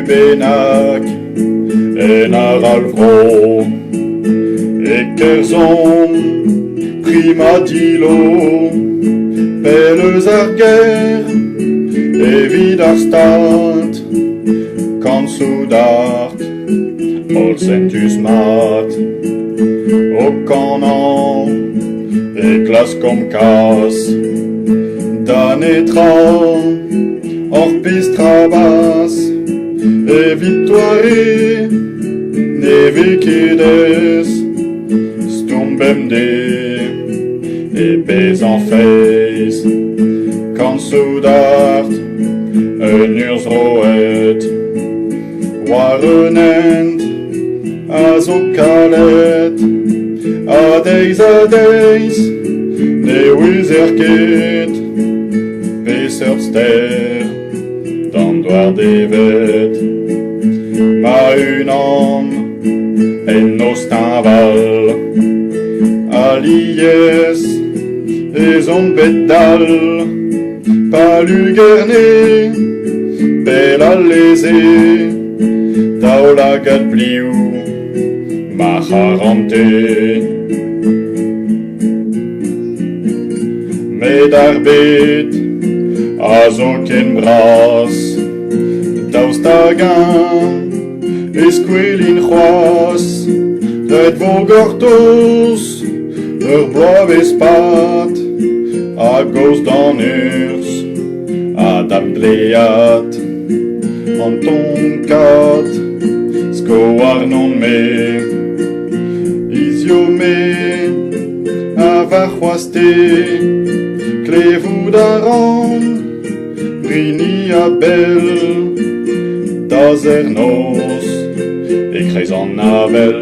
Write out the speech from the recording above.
benak en ar al vro. E kerzon primadilo peus ar ger evit ar stad kan soudart ol sentus mat o kanan e glas kom kas dan etra or pistra bas e victoire neve kedes stumbem de e pez en feis kan soudart un urs roet warenent a zo kalet a deiz ne wiz ket peseurt ster dan doar devet ma unan en nostaval alies e zon bedal palugerne bel allese daoulagat bliou ma charante med ar bet a zo ken bras daoust tagan eskwelin c'hoaz ret vo gortoz ur bloavezh pat a goz dan urs a dam dleat an tonkat sko ar non me izio me a va c'hoazte klevoud a ran brini a bel daz er nos e kreiz an avel.